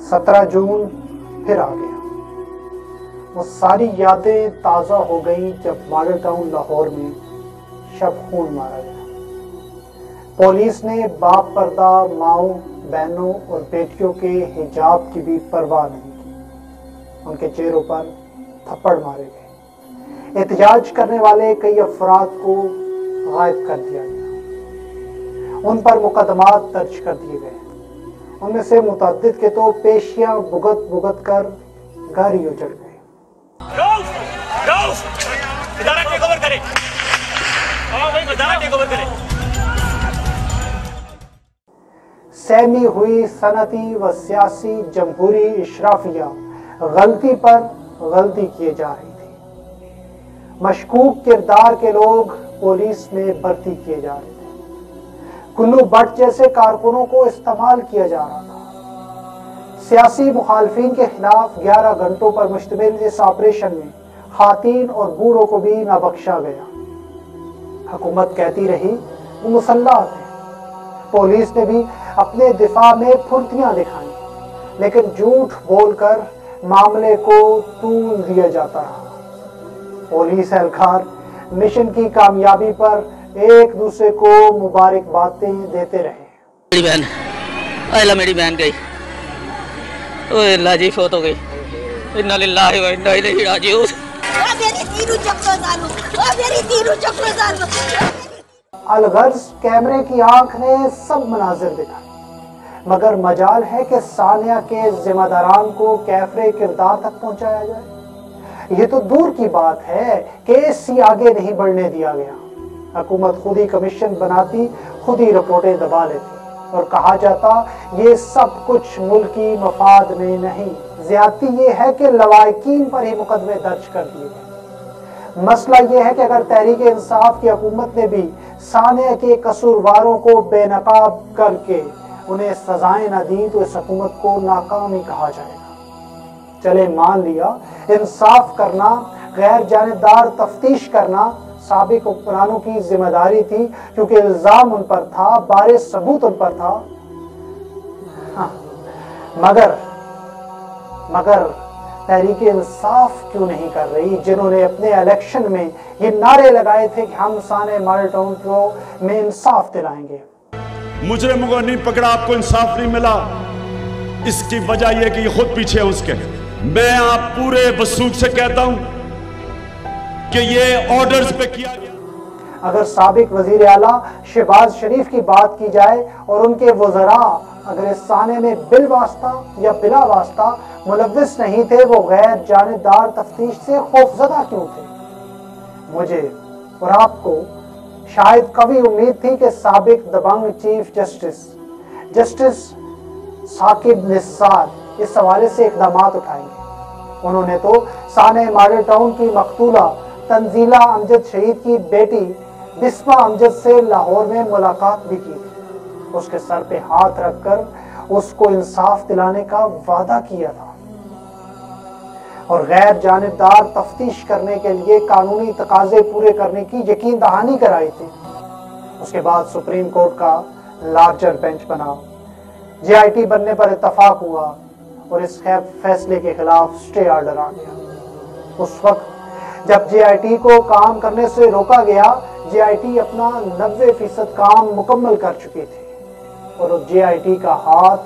17 जून फिर आ गया। वो सारी यादें ताज़ा हो गई जब मॉडल टाउन लाहौर में शब खून मारा गया। पुलिस ने बाप पर्दा माओ, बहनों और बेटियों के हिजाब की भी परवाह नहीं की। उनके चेहरों पर थप्पड़ मारे गए। एहतजाज करने वाले कई अफराद को गायब कर दिया गया। उन पर मुकदमात दर्ज कर दिए गए। उनमें से मुतअद्दिद के तो पेशियां भुगत भुगत कर घर ही उजड़ गए। सहमी हुई सनती व सियासी जमहूरी इशराफिया गलती पर गलती किए जा रही थी। मशकूक किरदार के लोग पुलिस में भर्ती किए जा रहे थे। कुल्लू भट्ट जैसे कारकुनों को इस्तेमाल किया जा रहा था। सियासी मुखालफिन के खिलाफ 11 घंटों पर मुश्तमिल इस ऑपरेशन में खातीन और बूढ़ों को भी न बख्शा गया। हुकूमत कहती रही वो मुसल्लह थे। पुलिस ने भी अपने दिफा में फुर्तियां दिखाई, लेकिन झूठ बोलकर मामले को तूल दिया जाता रहा। पुलिस एहलकार मिशन की कामयाबी पर एक दूसरे को मुबारकबादें देते रहे। मेरी बहन गई, ओए अल्लाह जी फोत हो गई। इन्ना लिल्लाहि व इन्ना इलैहि राजिऊन। अलगर्ज कैमरे की आंख ने सब मनाजिर दिखाए, मगर मजाल है कि सानिया के जिम्मेदारान को कैफरे किरदार तक पहुंचाया जाए। ये तो दूर की बात है, केस ही आगे नहीं बढ़ने दिया गया। हुकूमत खुद ही कमीशन बनाती, खुद ही रिपोर्टें दबा लेती और कहा जाता ये सब कुछ मुल्की मफाद में नहीं, ज्यादती ये है कि लवाकिन पर ही मुकदमे दर्ज कर दिए गए। मसला यह है कि अगर तहरीक इंसाफ की हुकूमत ने भी सानिया के कसूरवारों को बेनकाब करके उन्हें सजाएं न दी तो इस हुकूमत को नाकाम ही कहा जाएगा। चले मान लिया इंसाफ करना, गैर जानिबदार तफ्तीश करना साबिक हुक्मरानों की जिम्मेदारी थी, क्योंकि इल्जाम उन पर था, बारे सबूत उन पर था। हाँ, मगर तहरीक इंसाफ क्यों नहीं कर रही, जिन्होंने अपने इलेक्शन में ये नारे लगाए थे कि हम साने मॉडल टाउन को में इंसाफ दिलाएंगे। मुजरिमों को नहीं पकड़ा, आपको इंसाफ नहीं मिला। इसकी वजह यह कि ये खुद पीछे है उसके। मैं आप पूरे वसूख से कहता हूं कि ये ऑर्डर्स पे किया गया। अगर साबिक वजीर आला शहबाज शरीफ की बात की जाए और उनके वज़रा अगर इस साने में बिल वास्ता या बिला वास्ता मुलव्विस नहीं थे, वो गैर जानिबदार तफ्तीश से खौफजदा क्यों थे? मुझे और आपको शायद कभी उम्मीद थी कि साबिक दबंग चीफ जस्टिस साकिब निसार इस हवाले से इकदामात उठाएंगे। उन्होंने तो साने मॉडल टाउन की मकतूला तंजीला अमजद शहीद की बेटी बिस्मा अमजद से लाहौर में मुलाकात भी की थी। उसके सर पे हाथ रखकर उसको इंसाफ दिलाने का वादा किया था और गैर जानिबदार तफ्तीश करने के लिए कानूनी तकाजे पूरे करने की यकीन दहानी कराई थी। उसके बाद सुप्रीम कोर्ट का लार्जर बेंच बना, JIT बनने पर इत्तफाक हुआ और इस फैसले के खिलाफ स्टे ऑर्डर आ गया। उस वक्त जब JIT को काम करने से रोका गया, JIT अपना 90% काम मुकम्मल कर चुकी थी और JIT का हाथ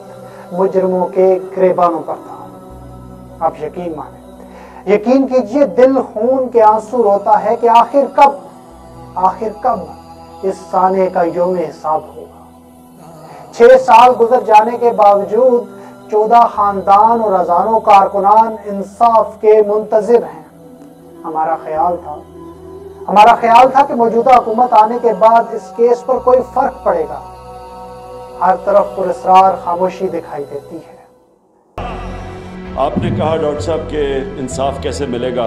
मुजरिमों के गिरबानों पर था। आप यकीन माने, यकीन कीजिए, दिल खून के आंसू रोता है कि आखिर कब इस साने का यौम हिसाब होगा। 6 साल गुजर जाने के बावजूद 14 खानदान और हजारों कारकुनान इंसाफ के मुंतजिर हैं। हमारा ख्याल था कि मौजूदा हुकूमत आने के बाद इस केस पर कोई फर्क पड़ेगा। हर तरफ पुरस्कार खामोशी दिखाई देती है। आपने कहा डॉक्टर साहब के इंसाफ कैसे मिलेगा?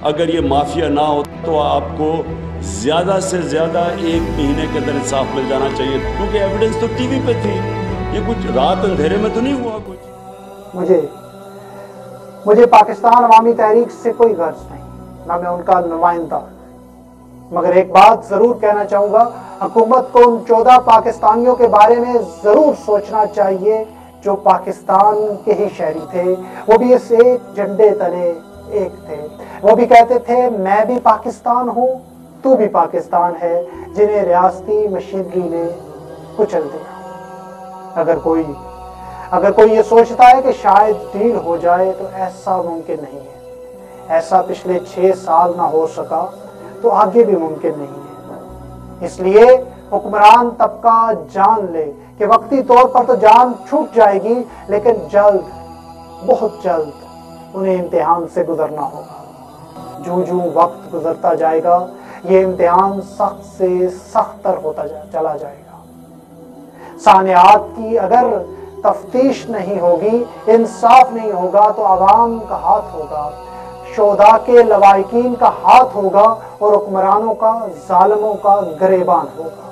अगर ये माफिया ना हो तो आपको ज्यादा से ज्यादा 1 महीने के अंदर इंसाफ मिल जाना चाहिए, क्योंकि एविडेंस तो टीवी पे थी। ये कुछ रात अंधेरे में तो नहीं हुआ कुछ। मुझे पाकिस्तान अवामी तहरीक से कोई गर्ज नहीं, ना मैं उनका नुमाइंदा, मगर एक बात जरूर कहना चाहूंगा, हुकूमत को उन 14 पाकिस्तानियों के बारे में जरूर सोचना चाहिए जो पाकिस्तान के ही शहरी थे, वो भी इस एक झंडे तले एक थे। वो भी कहते थे मैं भी पाकिस्तान हूँ, तू भी पाकिस्तान है, जिन्हें रियासती मशीनरी ने कुचल दिया। अगर कोई ये सोचता है कि शायद डील हो जाए तो ऐसा मुमकिन नहीं है। ऐसा पिछले 6 साल ना हो सका तो आगे भी मुमकिन नहीं है। इसलिए हुक्मरान तबका जान ले कि वक्ती तौर पर तो जान छूट जाएगी, लेकिन जल्द, बहुत जल्द उन्हें इम्तिहान से गुजरना होगा। जूं वक्त गुजरता जाएगा ये इम्तिहान सख्त से सख्त तर होता चला जाएगा। सानियात की अगर तफ्तीश नहीं होगी, इंसाफ नहीं होगा, तो अवाम का हाथ होगा, शोधा के लवाइकीन का हाथ होगा और हुक्मरानों का, जालिमों का गिरेबान होगा।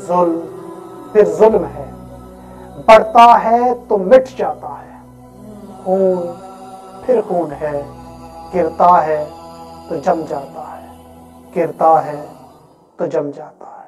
जुल्म फिर जुल्म है, बढ़ता है तो मिट जाता है। खून फिर खून है, गिरता है तो जम जाता है, गिरता है तो जम जाता है।